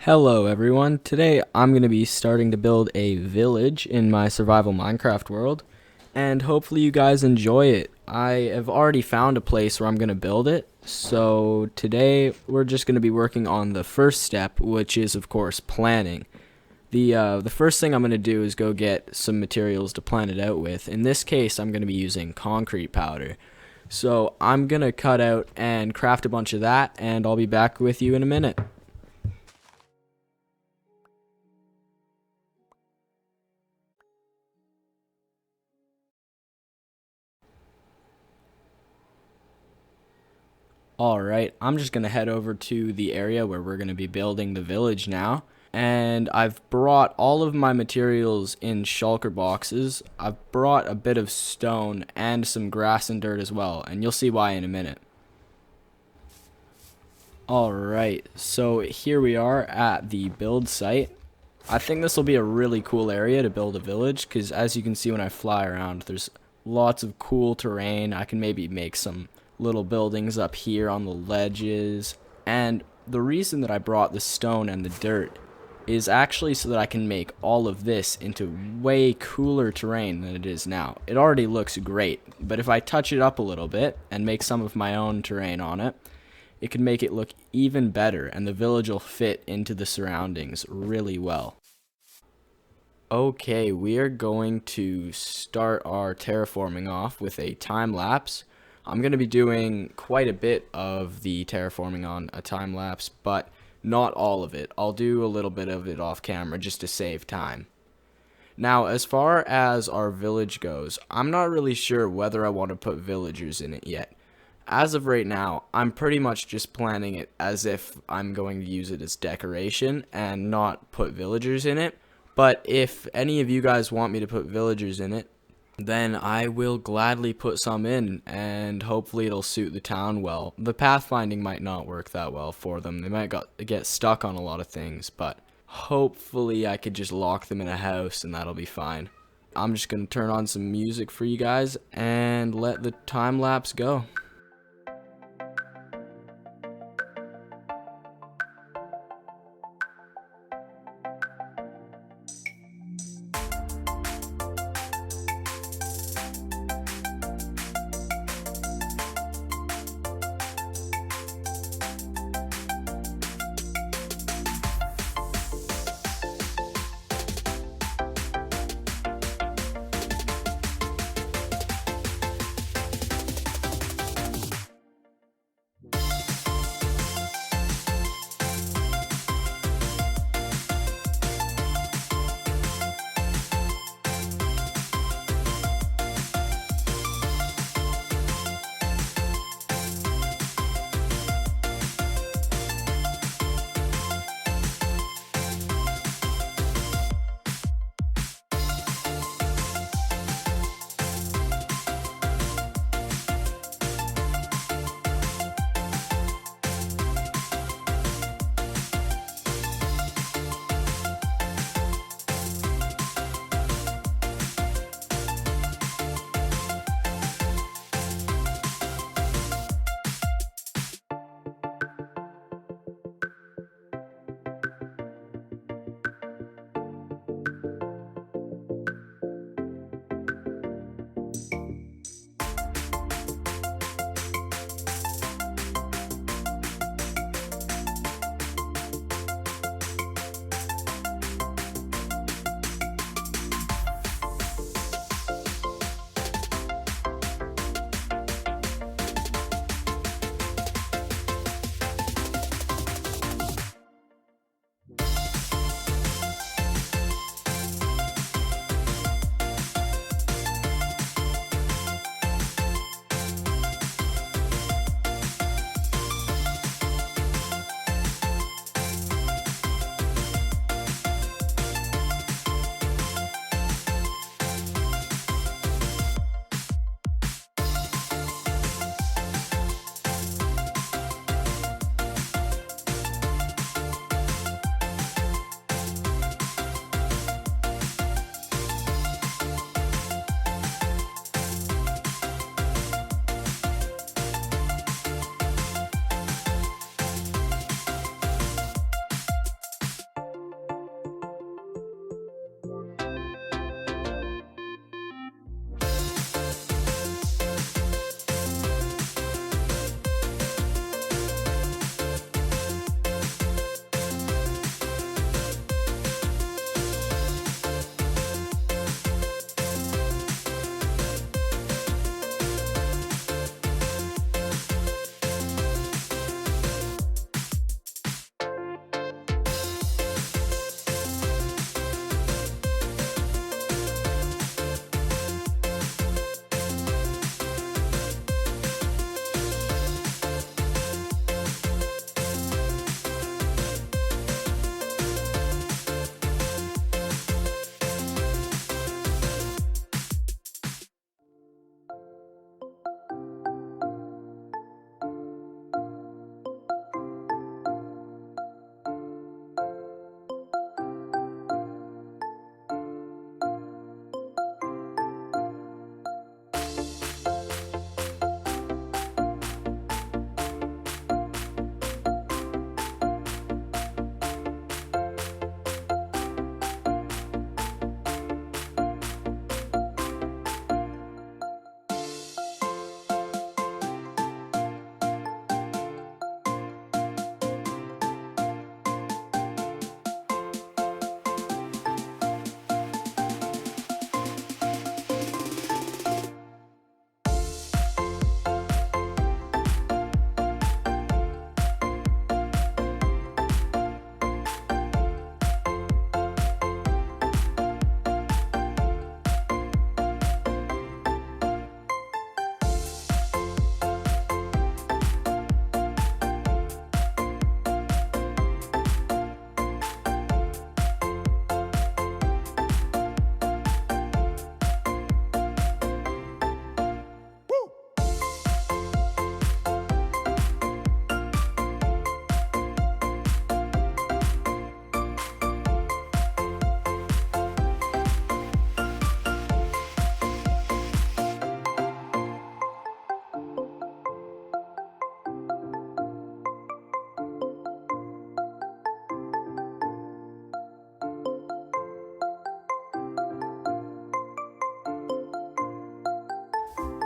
Hello everyone, today I'm going to be starting to build a village in my survival Minecraft world, and hopefully you guys enjoy it. I have already found a place where I'm going to build it, so today we're just going to be working on the first step, which is of course planning. The first thing I'm going to do is go get some materials to plan it out with. In this case, I'm going to be using concrete powder. So I'm going to cut out and craft a bunch of that, and I'll be back with you in a minute. Alright, I'm just going to head over to the area where we're going to be building the village now. And I've brought all of my materials in shulker boxes. I've brought a bit of stone and some grass and dirt as well, and you'll see why in a minute. Alright, so here we are at the build site. I think this will be a really cool area to build a village, because as you can see when I fly around, there's lots of cool terrain. I can maybe make some little buildings up here on the ledges. And the reason that I brought the stone and the dirt is actually so that I can make all of this into way cooler terrain than it is now. It already looks great, but if I touch it up a little bit and make some of my own terrain on it, it can make it look even better, and the village will fit into the surroundings really well. Okay, we are going to start our terraforming off with a time lapse. I'm going to be doing quite a bit of the terraforming on a time lapse, but not all of it. I'll do a little bit of it off camera just to save time. Now, as far as our village goes, I'm not really sure whether I want to put villagers in it yet. As of right now, I'm pretty much just planning it as if I'm going to use it as decoration and not put villagers in it. But if any of you guys want me to put villagers in it, then I will gladly put some in, and hopefully it'll suit the town well. The pathfinding might not work that well for them. They might get stuck on a lot of things, but hopefully I could just lock them in a house and that'll be fine. I'm just going to turn on some music for you guys and let the time lapse go.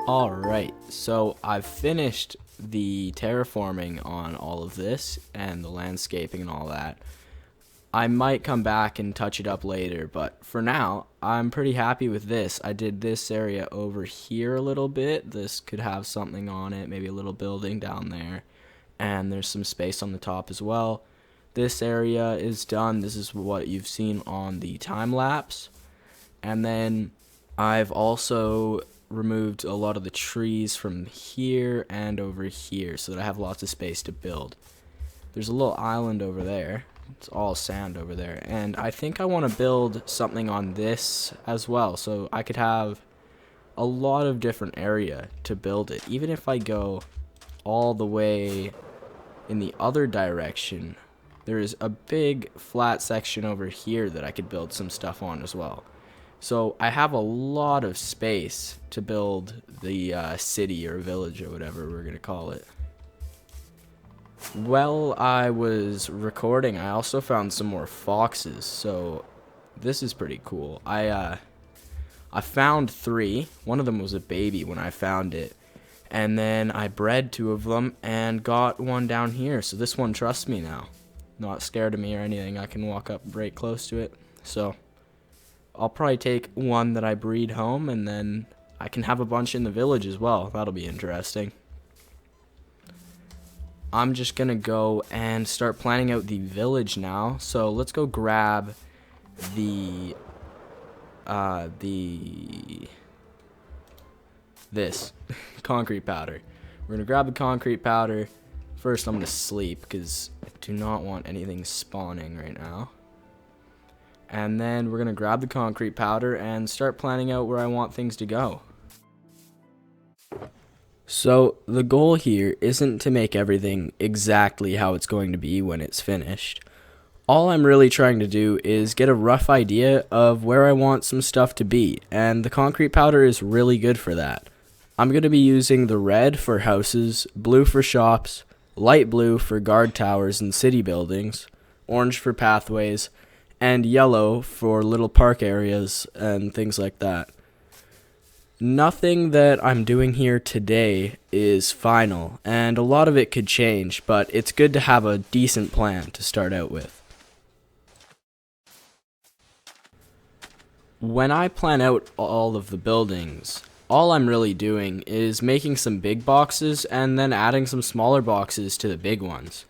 Alright, so I've finished the terraforming on all of this and the landscaping and all that. I might come back and touch it up later, but for now, I'm pretty happy with this. I did this area over here a little bit. This could have something on it, maybe a little building down there. And there's some space on the top as well. This area is done. This is what you've seen on the time lapse. And then I've also removed a lot of the trees from here and over here so that I have lots of space to build. There's a little island over there. It's all sand over there. And I think I want to build something on this as well, so I could have a lot of different area to build it. Even if I go all the way in the other direction, there's a big flat section over here that I could build some stuff on as well. So I have a lot of space to build the city or village or whatever we're going to call it. While I was recording, I also found some more foxes, so this is pretty cool. I found 3. One of them was a baby when I found it, and then I bred 2 of them and got one down here. So this one trusts me now. Not scared of me or anything. I can walk up right close to it. So I'll probably take one that I breed home, and then I can have a bunch in the village as well. That'll be interesting. I'm just gonna go and start planning out the village now. So let's go grab this concrete powder. We're gonna grab the concrete powder. First, I'm gonna sleep because I do not want anything spawning right now. And then we're going to grab the concrete powder and start planning out where I want things to go. So the goal here isn't to make everything exactly how it's going to be when it's finished. All I'm really trying to do is get a rough idea of where I want some stuff to be, and the concrete powder is really good for that. I'm going to be using the red for houses, blue for shops, light blue for guard towers and city buildings, orange for pathways, and yellow for little park areas and things like that. Nothing that I'm doing here today is final, and a lot of it could change, but it's good to have a decent plan to start out with. When I plan out all of the buildings, all I'm really doing is making some big boxes and then adding some smaller boxes to the big ones.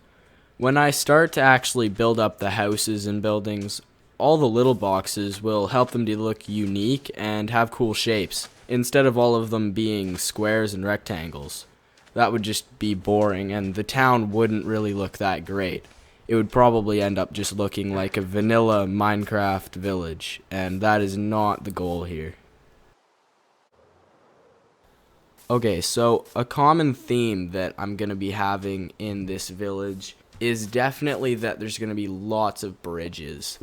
When I start to actually build up the houses and buildings, all the little boxes will help them to look unique and have cool shapes, instead of all of them being squares and rectangles. That would just be boring, and the town wouldn't really look that great. It would probably end up just looking like a vanilla Minecraft village, and that is not the goal here. Okay, so a common theme that I'm going to be having in this village is definitely that there's going to be lots of bridges.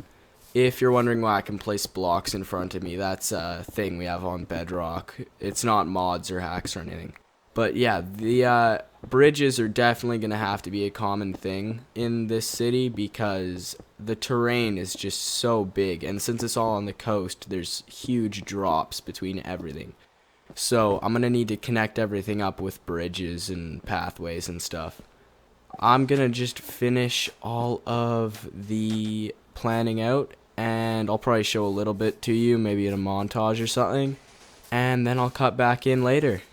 If you're wondering why I can place blocks in front of me, that's a thing we have on Bedrock. It's not mods or hacks or anything. But yeah, the bridges are definitely going to have to be a common thing in this city because the terrain is just so big. And since it's all on the coast, there's huge drops between everything. So I'm going to need to connect everything up with bridges and pathways and stuff. I'm going to just finish all of the planning out, and I'll probably show a little bit to you, maybe in a montage or something, and then I'll cut back in later.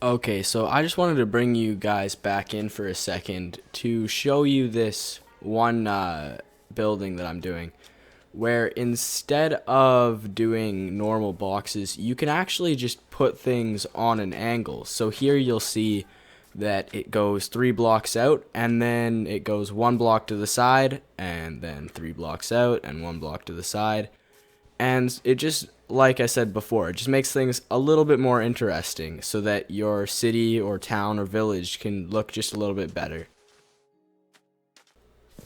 Okay, so I just wanted to bring you guys back in for a second to show you this one building that I'm doing, where instead of doing normal boxes, you can actually just put things on an angle. So here you'll see that it goes 3 blocks out, and then it goes 1 block to the side, and then 3 blocks out, and 1 block to the side. And it just, like I said before, it just makes things a little bit more interesting so that your city or town or village can look just a little bit better.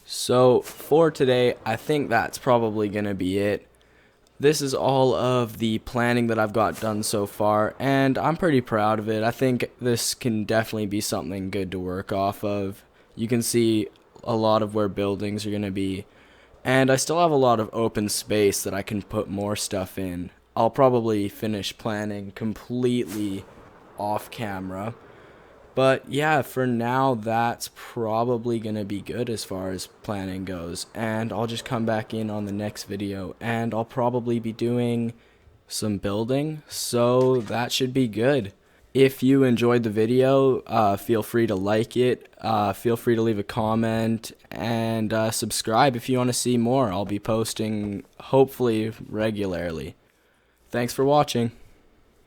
So for today, I think that's probably going to be it. This is all of the planning that I've got done so far, and I'm pretty proud of it. I think this can definitely be something good to work off of. You can see a lot of where buildings are going to be, and I still have a lot of open space that I can put more stuff in. I'll probably finish planning completely off camera. But yeah, for now, that's probably going to be good as far as planning goes. And I'll just come back in on the next video, and I'll probably be doing some building, so that should be good. If you enjoyed the video, feel free to like it, feel free to leave a comment, and subscribe if you want to see more. I'll be posting hopefully regularly. Thanks for watching.